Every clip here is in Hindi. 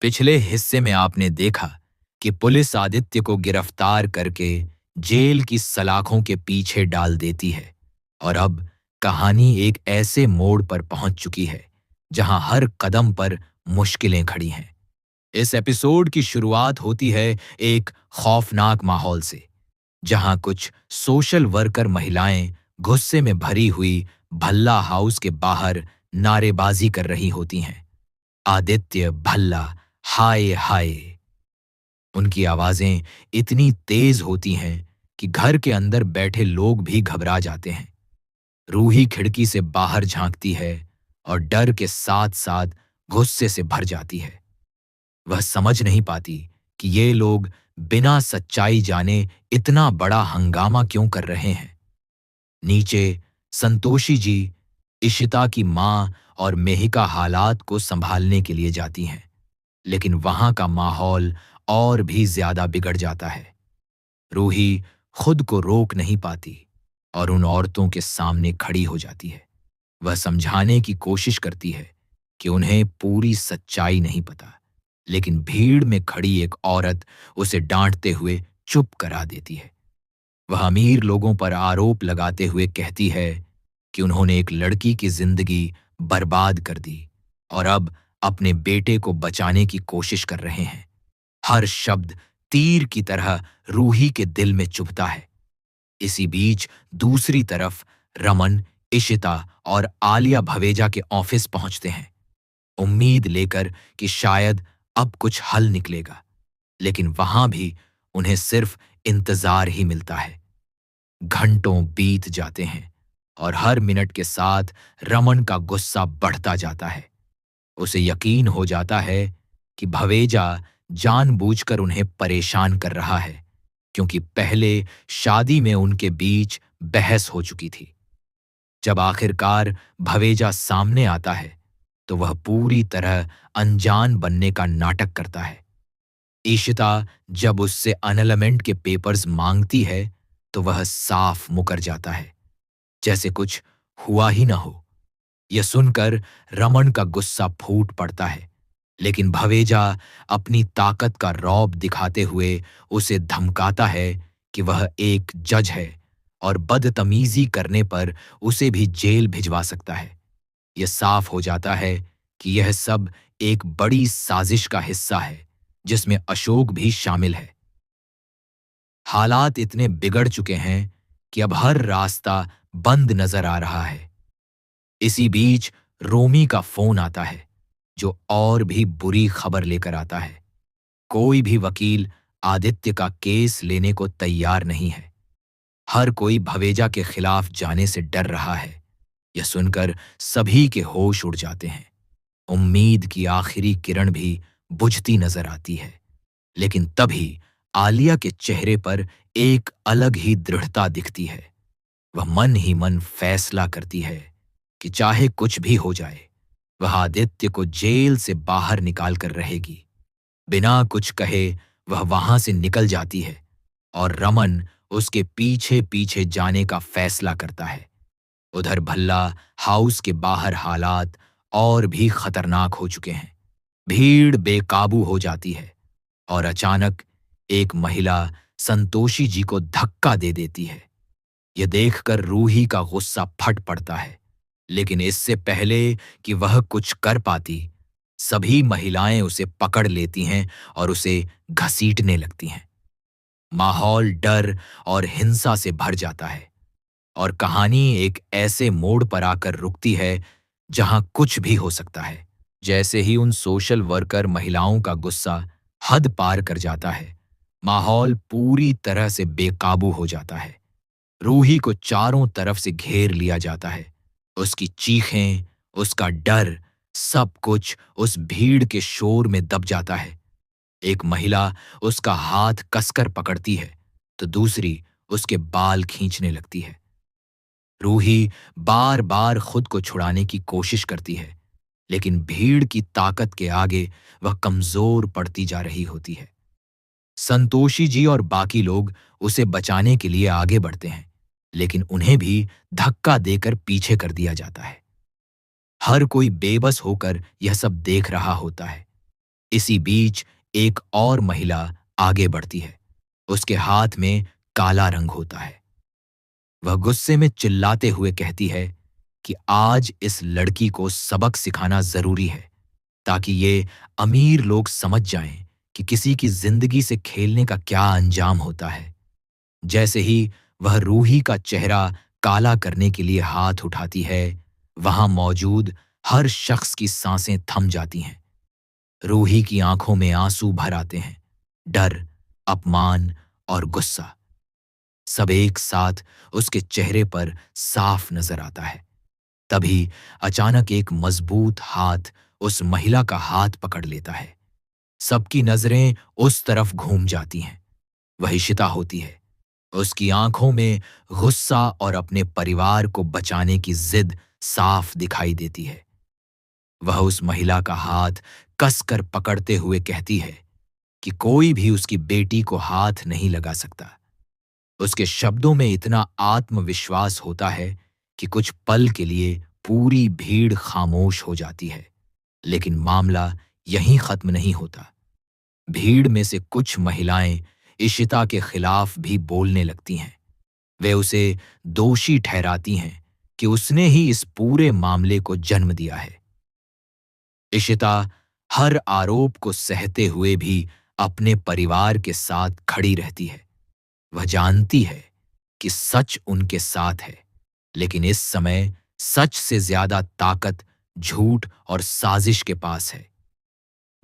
पिछले हिस्से में आपने देखा कि पुलिस आदित्य को गिरफ्तार करके जेल की सलाखों के पीछे डाल देती है और अब कहानी एक ऐसे मोड़ पर पहुंच चुकी है जहां हर कदम पर मुश्किलें खड़ी हैं। इस एपिसोड की शुरुआत होती है एक खौफनाक माहौल से, जहां कुछ सोशल वर्कर महिलाएं गुस्से में भरी हुई भल्ला हाउस के बाहर नारेबाजी कर रही होती हैं। आदित्य, भल्ला, हाय हाय। उनकी आवाजें इतनी तेज होती हैं कि घर के अंदर बैठे लोग भी घबरा जाते हैं। रूही खिड़की से बाहर झांकती है और डर के साथ साथ गुस्से से भर जाती है। वह समझ नहीं पाती कि ये लोग बिना सच्चाई जाने इतना बड़ा हंगामा क्यों कर रहे हैं। नीचे संतोषी जी, इशिता की मां और मेहिका हालात को संभालने के लिए जाती हैं, लेकिन वहां का माहौल और भी ज्यादा बिगड़ जाता है। रूही खुद को रोक नहीं पाती और उन औरतों के सामने खड़ी हो जाती है। वह समझाने की कोशिश करती है कि उन्हें पूरी सच्चाई नहीं पता, लेकिन भीड़ में खड़ी एक औरत उसे डांटते हुए चुप करा देती है। वह अमीर लोगों पर आरोप लगाते हुए कहती है कि उन्होंने एक लड़की की जिंदगी बर्बाद कर दी और अब अपने बेटे को बचाने की कोशिश कर रहे हैं। हर शब्द तीर की तरह रूही के दिल में चुभता है। इसी बीच दूसरी तरफ रमन, इशिता और आलिया भवेजा के ऑफिस पहुंचते हैं, उम्मीद लेकर कि शायद अब कुछ हल निकलेगा, लेकिन वहां भी उन्हें सिर्फ इंतजार ही मिलता है। घंटों बीत जाते हैं और हर मिनट के साथ रमन का गुस्सा बढ़ता जाता है। उसे यकीन हो जाता है कि भवेजा जानबूझकर उन्हें परेशान कर रहा है, क्योंकि पहले शादी में उनके बीच बहस हो चुकी थी। जब आखिरकार भवेजा सामने आता है तो वह पूरी तरह अनजान बनने का नाटक करता है। ईशिता जब उससे अनलमेंट के पेपर्स मांगती है तो वह साफ मुकर जाता है, जैसे कुछ हुआ ही ना हो। यह सुनकर रमन का गुस्सा फूट पड़ता है, लेकिन भवेजा अपनी ताकत का रौब दिखाते हुए उसे धमकाता है कि वह एक जज है और बदतमीजी करने पर उसे भी जेल भिजवा सकता है। यह साफ हो जाता है कि यह सब एक बड़ी साजिश का हिस्सा है, जिसमें अशोक भी शामिल है। हालात इतने बिगड़ चुके हैं कि अब हर रास्ता बंद नजर आ रहा है। इसी बीच रोमी का फोन आता है, जो और भी बुरी खबर लेकर आता है। कोई भी वकील आदित्य का केस लेने को तैयार नहीं है। हर कोई भवेजा के खिलाफ जाने से डर रहा है। यह सुनकर सभी के होश उड़ जाते हैं। उम्मीद की आखिरी किरण भी बुझती नजर आती है, लेकिन तभी आलिया के चेहरे पर एक अलग ही दृढ़ता दिखती है। वह मन ही मन फैसला करती है कि चाहे कुछ भी हो जाए, वह आदित्य को जेल से बाहर निकाल कर रहेगी। बिना कुछ कहे वह वहां से निकल जाती है और रमन उसके पीछे पीछे जाने का फैसला करता है। उधर भल्ला हाउस के बाहर हालात और भी खतरनाक हो चुके हैं। भीड़ बेकाबू हो जाती है और अचानक एक महिला संतोषी जी को धक्का दे देती है। यह देखकर रूही का गुस्सा फट पड़ता है, लेकिन इससे पहले कि वह कुछ कर पाती, सभी महिलाएं उसे पकड़ लेती हैं और उसे घसीटने लगती हैं। माहौल डर और हिंसा से भर जाता है और कहानी एक ऐसे मोड़ पर आकर रुकती है जहां कुछ भी हो सकता है। जैसे ही उन सोशल वर्कर महिलाओं का गुस्सा हद पार कर जाता है, माहौल पूरी तरह से बेकाबू हो जाता है। रूही को चारों तरफ से घेर लिया जाता है। उसकी चीखें, उसका डर, सब कुछ उस भीड़ के शोर में दब जाता है। एक महिला उसका हाथ कसकर पकड़ती है तो दूसरी उसके बाल खींचने लगती है। रूही बार बार खुद को छुड़ाने की कोशिश करती है, लेकिन भीड़ की ताकत के आगे वह कमजोर पड़ती जा रही होती है। संतोषी जी और बाकी लोग उसे बचाने के लिए आगे बढ़ते हैं, लेकिन उन्हें भी धक्का देकर पीछे कर दिया जाता है। हर कोई बेबस होकर यह सब देख रहा होता है। इसी बीच एक और महिला आगे बढ़ती है। उसके हाथ में काला रंग होता है। वह गुस्से में चिल्लाते हुए कहती है कि आज इस लड़की को सबक सिखाना जरूरी है, ताकि ये अमीर लोग समझ जाएं कि किसी की जिंदगी से खेलने का क्या अंजाम होता है। जैसे ही वह रूही का चेहरा काला करने के लिए हाथ उठाती है, वहां मौजूद हर शख्स की सांसें थम जाती हैं। रूही की आंखों में आंसू भर आते हैं। डर, अपमान और गुस्सा सब एक साथ उसके चेहरे पर साफ नजर आता है। तभी अचानक एक मजबूत हाथ उस महिला का हाथ पकड़ लेता है। सबकी नजरें उस तरफ घूम जाती हैं। वह इशिता होती है। उसकी आंखों में गुस्सा और अपने परिवार को बचाने की जिद साफ दिखाई देती है। वह उस महिला का हाथ कसकर पकड़ते हुए कहती है कि कोई भी उसकी बेटी को हाथ नहीं लगा सकता। उसके शब्दों में इतना आत्मविश्वास होता है कि कुछ पल के लिए पूरी भीड़ खामोश हो जाती है। लेकिन मामला यहीं खत्म नहीं होता। भीड़ में से कुछ महिलाएं इशिता के खिलाफ भी बोलने लगती हैं। वे उसे दोषी ठहराती हैं कि उसने ही इस पूरे मामले को जन्म दिया है। इशिता हर आरोप को सहते हुए भी अपने परिवार के साथ खड़ी रहती है। वह जानती है कि सच उनके साथ है, लेकिन इस समय सच से ज्यादा ताकत झूठ और साजिश के पास है।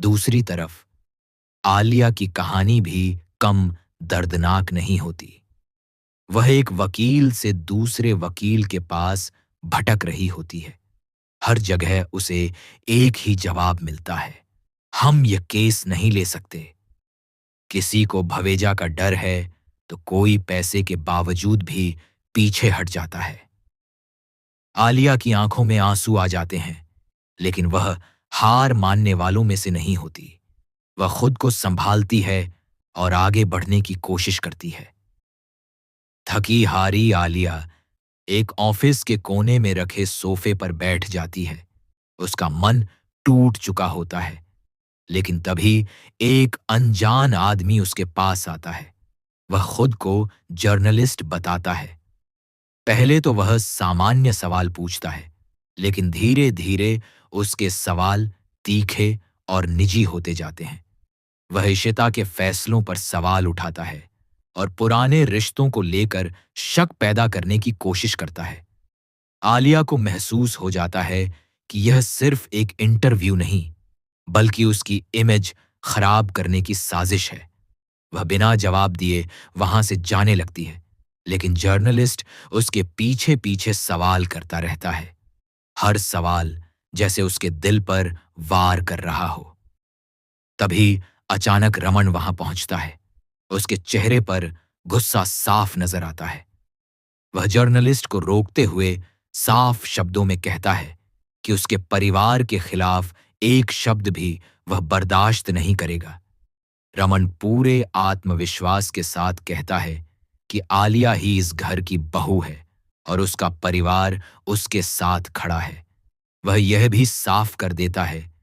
दूसरी तरफ आलिया की कहानी भी कम दर्दनाक नहीं होती। वह एक वकील से दूसरे वकील के पास भटक रही होती है। हर जगह उसे एक ही जवाब मिलता है, हम ये केस नहीं ले सकते। किसी को भवेजा का डर है तो कोई पैसे के बावजूद भी पीछे हट जाता है। आलिया की आंखों में आंसू आ जाते हैं, लेकिन वह हार मानने वालों में से नहीं होती। वह खुद को संभालती है और आगे बढ़ने की कोशिश करती है। थकी हारी आलिया एक ऑफिस के कोने में रखे सोफे पर बैठ जाती है। उसका मन टूट चुका होता है। लेकिन तभी एक अनजान आदमी उसके पास आता है। वह खुद को जर्नलिस्ट बताता है। पहले तो वह सामान्य सवाल पूछता है, लेकिन धीरे धीरे उसके सवाल तीखे और निजी होते जाते हैं। वह इशिता के फैसलों पर सवाल उठाता है और पुराने रिश्तों को लेकर शक पैदा करने की कोशिश करता है। आलिया को महसूस हो जाता है कि यह सिर्फ एक इंटरव्यू नहीं, बल्कि उसकी इमेज खराब करने की साजिश है। वह बिना जवाब दिए वहां से जाने लगती है, लेकिन जर्नलिस्ट उसके पीछे पीछे सवाल करता रहता है। हर सवाल जैसे उसके दिल पर वार कर रहा हो। तभी अचानक रमन वहां पहुंचता है। उसके चेहरे पर गुस्सा साफ नजर आता है। वह जर्नलिस्ट को रोकते हुए साफ शब्दों में कहता है कि उसके परिवार के खिलाफ एक शब्द भी वह बर्दाश्त नहीं करेगा। रमन पूरे आत्मविश्वास के साथ कहता है कि आलिया ही इस घर की बहू है और उसका परिवार उसके साथ खड़ा है। वह यह भी साफ कर देता है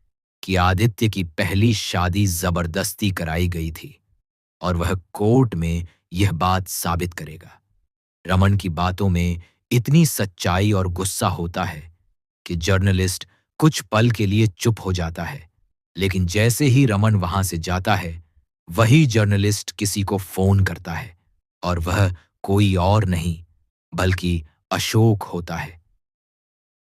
कि आदित्य की पहली शादी जबरदस्ती कराई गई थी और वह कोर्ट में यह बात साबित करेगा। रमन की बातों में इतनी सच्चाई और गुस्सा होता है कि जर्नलिस्ट कुछ पल के लिए चुप हो जाता है। लेकिन जैसे ही रमन वहां से जाता है, वही जर्नलिस्ट किसी को फोन करता है और वह कोई और नहीं बल्कि अशोक होता है।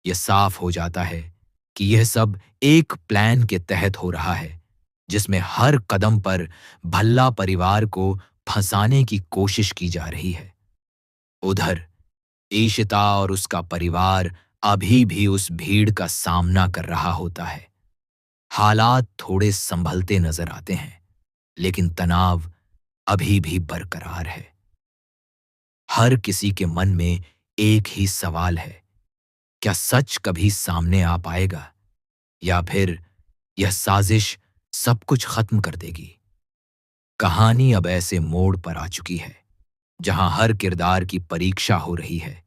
यह साफ हो जाता है कि यह सब एक प्लान के तहत हो रहा है, जिसमें हर कदम पर भल्ला परिवार को फंसाने की कोशिश की जा रही है। उधर ईशिता और उसका परिवार अभी भी उस भीड़ का सामना कर रहा होता है। हालात थोड़े संभलते नजर आते हैं, लेकिन तनाव अभी भी बरकरार है। हर किसी के मन में एक ही सवाल है, क्या सच कभी सामने आ पाएगा या फिर यह साजिश सब कुछ खत्म कर देगी। कहानी अब ऐसे मोड़ पर आ चुकी है जहां हर किरदार की परीक्षा हो रही है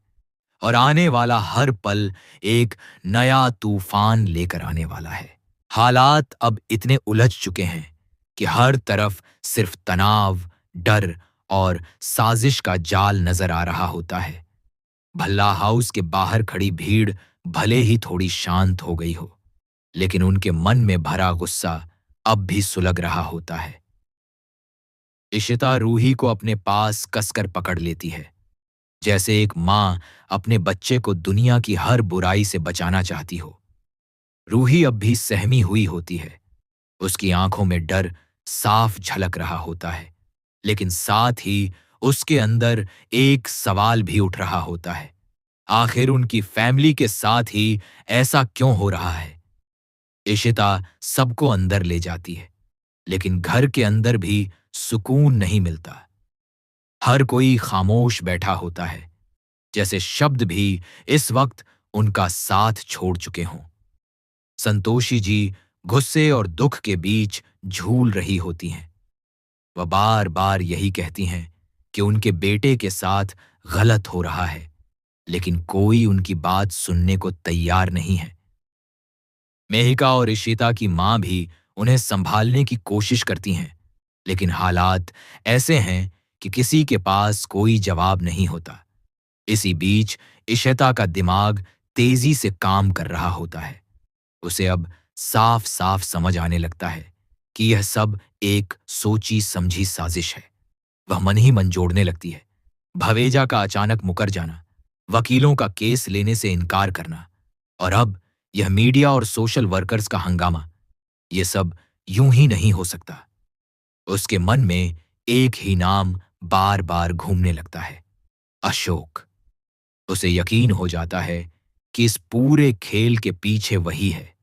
और आने वाला हर पल एक नया तूफान लेकर आने वाला है। हालात अब इतने उलझ चुके हैं कि हर तरफ सिर्फ तनाव, डर और साजिश का जाल नजर आ रहा होता है। भल्ला हाउस के बाहर खड़ी भीड़ भले ही थोड़ी शांत हो गई हो, लेकिन उनके मन में भरा गुस्सा अब भी सुलग रहा होता है। इशिता रूही को अपने पास कसकर पकड़ लेती है, जैसे एक माँ अपने बच्चे को दुनिया की हर बुराई से बचाना चाहती हो। रूही अब भी सहमी हुई होती है। उसकी आंखों में डर साफ झलक रहा होता है, लेकिन साथ ही उसके अंदर एक सवाल भी उठ रहा होता है। आखिर उनकी फैमिली के साथ ही ऐसा क्यों हो रहा है? इशिता सबको अंदर ले जाती है, लेकिन घर के अंदर भी सुकून नहीं मिलता। हर कोई खामोश बैठा होता है, जैसे शब्द भी इस वक्त उनका साथ छोड़ चुके हों। संतोषी जी गुस्से और दुख के बीच झूल रही होती हैं। वह बार बार यही कहती हैं कि उनके बेटे के साथ गलत हो रहा है, लेकिन कोई उनकी बात सुनने को तैयार नहीं है। मेहिका और इशिता की मां भी उन्हें संभालने की कोशिश करती हैं, लेकिन हालात ऐसे हैं कि किसी के पास कोई जवाब नहीं होता। इसी बीच इशिता का दिमाग तेजी से काम कर रहा होता है। उसे अब साफ साफ समझ आने लगता है कि यह सब एक सोची समझी साजिश है। वह मन ही मन जोड़ने लगती है। भवेजा का अचानक मुकर जाना, वकीलों का केस लेने से इनकार करना, और अब यह मीडिया और सोशल वर्कर्स का हंगामा, ये सब यूं ही नहीं हो सकता। उसके मन में एक ही नाम बार बार घूमने लगता है, अशोक। उसे यकीन हो जाता है कि इस पूरे खेल के पीछे वही है।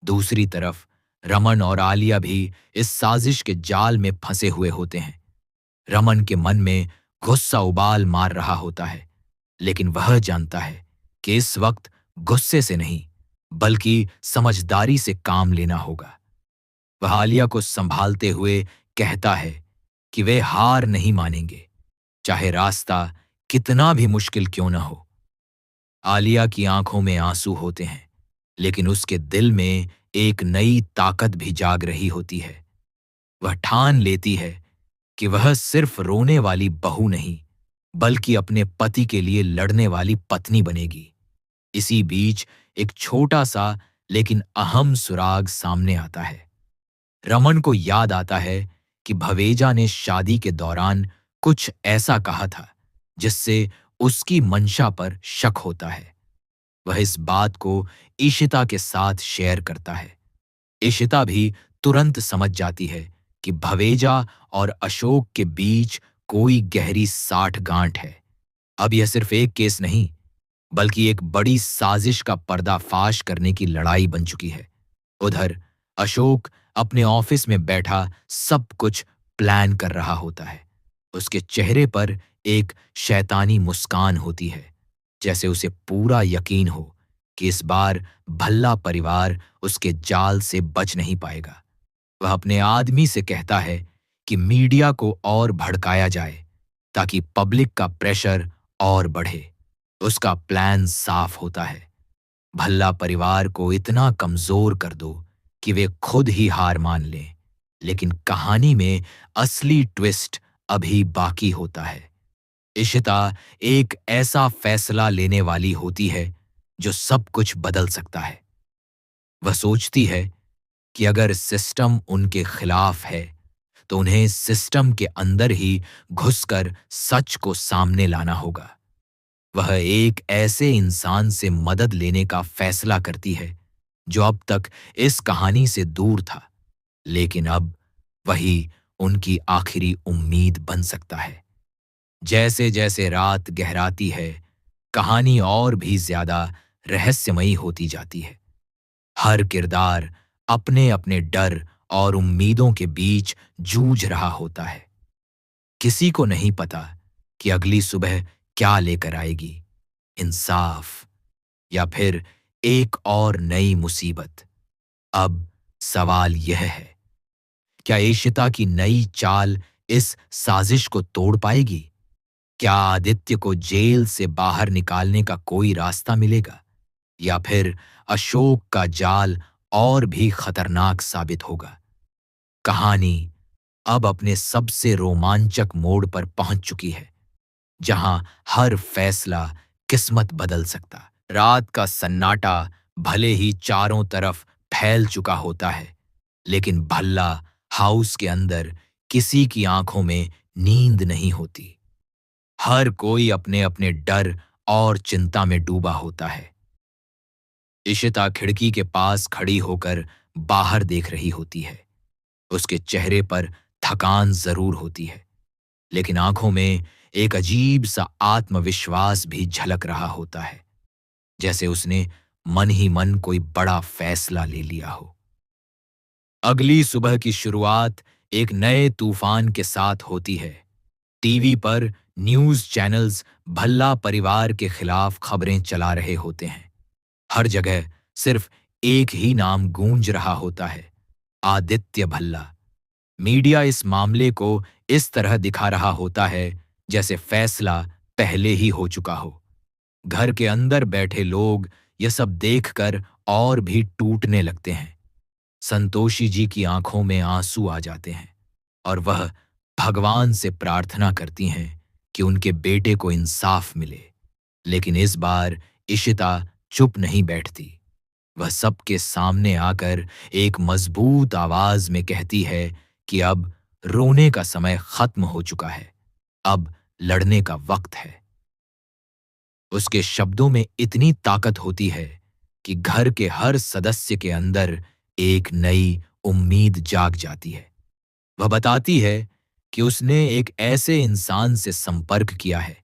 दूसरी तरफ रमन और आलिया भी इस साजिश के जाल में फंसे हुए होते हैं। रमन के मन में गुस्सा उबाल मार रहा होता है, लेकिन वह जानता है कि इस वक्त गुस्से से नहीं, बल्कि समझदारी से काम लेना होगा। वह आलिया को संभालते हुए कहता है कि वे हार नहीं मानेंगे, चाहे रास्ता कितना भी मुश्किल क्यों न हो। आलिया की आंखों में आंसू होते हैं, लेकिन उसके दिल में एक नई ताकत भी जाग रही होती है। वह ठान लेती है कि वह सिर्फ रोने वाली बहू नहीं, बल्कि अपने पति के लिए लड़ने वाली पत्नी बनेगी। इसी बीच एक छोटा सा लेकिन अहम सुराग सामने आता है। रमन को याद आता है कि भवेजा ने शादी के दौरान कुछ ऐसा कहा था जिससे उसकी मंशा पर शक होता है। वह इस बात को ईशिता के साथ शेयर करता है। इशिता भी तुरंत समझ जाती है कि भवेजा और अशोक के बीच कोई गहरी साठगांठ है। अब यह सिर्फ एक केस नहीं, बल्कि एक बड़ी साजिश का पर्दाफाश करने की लड़ाई बन चुकी है। उधर अशोक अपने ऑफिस में बैठा सब कुछ प्लान कर रहा होता है। उसके चेहरे पर एक शैतानी मुस्कान होती है, जैसे उसे पूरा यकीन हो कि इस बार भल्ला परिवार उसके जाल से बच नहीं पाएगा। वह अपने आदमी से कहता है कि मीडिया को और भड़काया जाए ताकि पब्लिक का प्रेशर और बढ़े। उसका प्लान साफ होता है, भल्ला परिवार को इतना कमजोर कर दो कि वे खुद ही हार मान लें। लेकिन कहानी में असली ट्विस्ट अभी बाकी होता है। इशिता एक ऐसा फैसला लेने वाली होती है जो सब कुछ बदल सकता है। वह सोचती है कि अगर सिस्टम उनके खिलाफ है, तो उन्हें सिस्टम के अंदर ही घुसकर सच को सामने लाना होगा। वह एक ऐसे इंसान से मदद लेने का फैसला करती है जो अब तक इस कहानी से दूर था, लेकिन अब वही उनकी आखिरी उम्मीद बन सकता है। जैसे जैसे रात गहराती है, कहानी और भी ज्यादा रहस्यमयी होती जाती है। हर किरदार अपने अपने डर और उम्मीदों के बीच जूझ रहा होता है। किसी को नहीं पता कि अगली सुबह क्या लेकर आएगी, इंसाफ या फिर एक और नई मुसीबत। अब सवाल यह है, क्या इशिता की नई चाल इस साजिश को तोड़ पाएगी? क्या आदित्य को जेल से बाहर निकालने का कोई रास्ता मिलेगा, या फिर अशोक का जाल और भी खतरनाक साबित होगा। कहानी अब अपने सबसे रोमांचक मोड़ पर पहुंच चुकी है, जहां हर फैसला किस्मत बदल सकता। रात का सन्नाटा भले ही चारों तरफ फैल चुका होता है, लेकिन भल्ला हाउस के अंदर किसी की आंखों में नींद नहीं होती। हर कोई अपने अपने डर और चिंता में डूबा होता है। इशिता खिड़की के पास खड़ी होकर बाहर देख रही होती है। उसके चेहरे पर थकान जरूर होती है, लेकिन आंखों में एक अजीब सा आत्मविश्वास भी झलक रहा होता है, जैसे उसने मन ही मन कोई बड़ा फैसला ले लिया हो। अगली सुबह की शुरुआत एक नए तूफान के साथ होती है। टीवी पर न्यूज चैनल्स भल्ला परिवार के खिलाफ खबरें चला रहे होते हैं। हर जगह सिर्फ एक ही नाम गूंज रहा होता है, आदित्य भल्ला। मीडिया इस मामले को इस तरह दिखा रहा होता है जैसे फैसला पहले ही हो चुका हो। घर के अंदर बैठे लोग यह सब देखकर और भी टूटने लगते हैं। संतोषी जी की आंखों में आंसू आ जाते हैं और वह भगवान से प्रार्थना करती हैं कि उनके बेटे को इंसाफ मिले। लेकिन इस बार इशिता चुप नहीं बैठती। वह सबके सामने आकर एक मजबूत आवाज में कहती है कि अब रोने का समय खत्म हो चुका है, अब लड़ने का वक्त है। उसके शब्दों में इतनी ताकत होती है कि घर के हर सदस्य के अंदर एक नई उम्मीद जाग जाती है। वह बताती है कि उसने एक ऐसे इंसान से संपर्क किया है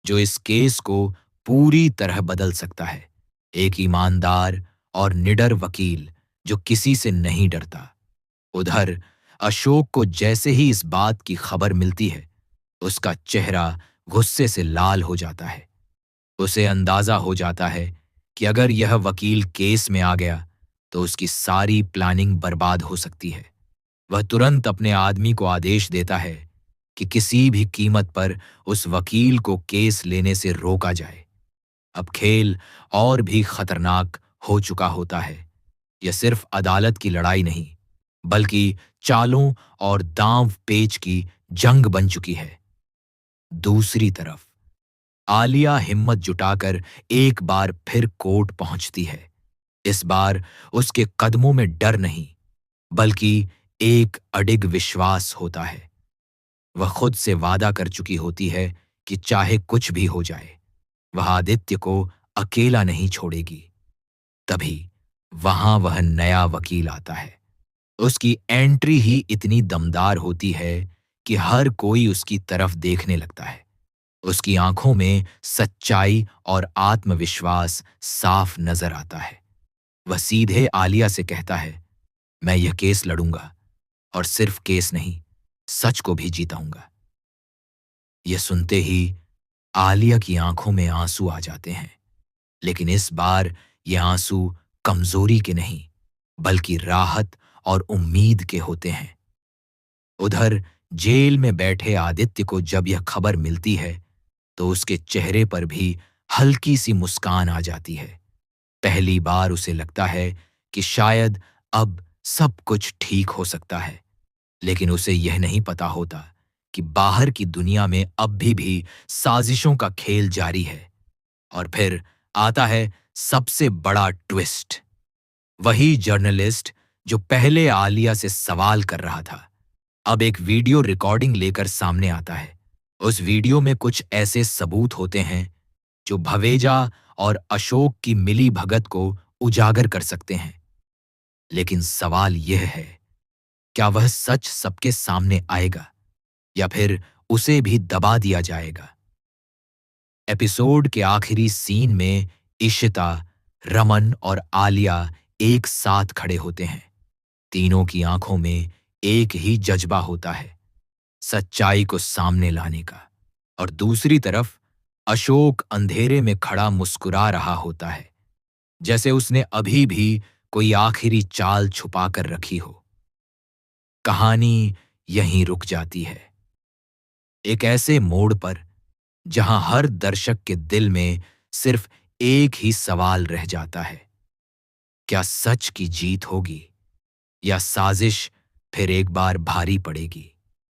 जो इस केस को पूरी तरह बदल सकता है। एक ईमानदार और निडर वकील जो किसी से नहीं डरता। उधर अशोक को जैसे ही इस बात की खबर मिलती है, उसका चेहरा गुस्से से लाल हो जाता है। उसे अंदाजा हो जाता है कि अगर यह वकील केस में आ गया तो उसकी सारी प्लानिंग बर्बाद हो सकती है। वह तुरंत अपने आदमी को आदेश देता है कि किसी भी कीमत पर उस वकील को केस लेने से रोका जाए। अब खेल और भी खतरनाक हो चुका होता है। यह सिर्फ अदालत की लड़ाई नहीं, बल्कि चालों और दांव पेच की जंग बन चुकी है। दूसरी तरफ आलिया हिम्मत जुटाकर एक बार फिर कोर्ट पहुंचती है। इस बार उसके कदमों में डर नहीं, बल्कि एक अडिग विश्वास होता है। वह खुद से वादा कर चुकी होती है कि चाहे कुछ भी हो जाए, वह आदित्य को अकेला नहीं छोड़ेगी। तभी वहां वह नया वकील आता है। उसकी एंट्री ही इतनी दमदार होती है कि हर कोई उसकी तरफ देखने लगता है। उसकी आंखों में सच्चाई और आत्मविश्वास साफ नजर आता है। वह सीधे आलिया से कहता है, मैं यह केस लड़ूंगा, और सिर्फ केस नहीं, सच को भी जीताऊंगा। यह सुनते ही आलिया की आंखों में आंसू आ जाते हैं, लेकिन इस बार ये आंसू कमजोरी के नहीं, बल्कि राहत और उम्मीद के होते हैं। उधर जेल में बैठे आदित्य को जब यह खबर मिलती है, तो उसके चेहरे पर भी हल्की सी मुस्कान आ जाती है। पहली बार उसे लगता है कि शायद अब सब कुछ ठीक हो सकता है, लेकिन उसे यह नहीं पता होता कि बाहर की दुनिया में अब भी साजिशों का खेल जारी है। और फिर आता है सबसे बड़ा ट्विस्ट। वही जर्नलिस्ट जो पहले आलिया से सवाल कर रहा था, अब एक वीडियो रिकॉर्डिंग लेकर सामने आता है। उस वीडियो में कुछ ऐसे सबूत होते हैं जो भवेजा और अशोक की मिली भगत को उजागर कर सकते हैं। लेकिन सवाल यह है, क्या वह सच सबके सामने आएगा या फिर उसे भी दबा दिया जाएगा? एपिसोड के आखिरी सीन में इशिता, रमन और आलिया एक साथ खड़े होते हैं। तीनों की आंखों में एक ही जज्बा होता है, सच्चाई को सामने लाने का। और दूसरी तरफ अशोक अंधेरे में खड़ा मुस्कुरा रहा होता है, जैसे उसने अभी भी कोई आखिरी चाल छुपा कर रखी हो। कहानी यहीं रुक जाती है, एक ऐसे मोड़ पर जहां हर दर्शक के दिल में सिर्फ एक ही सवाल रह जाता है, क्या सच की जीत होगी या साजिश फिर एक बार भारी पड़ेगी?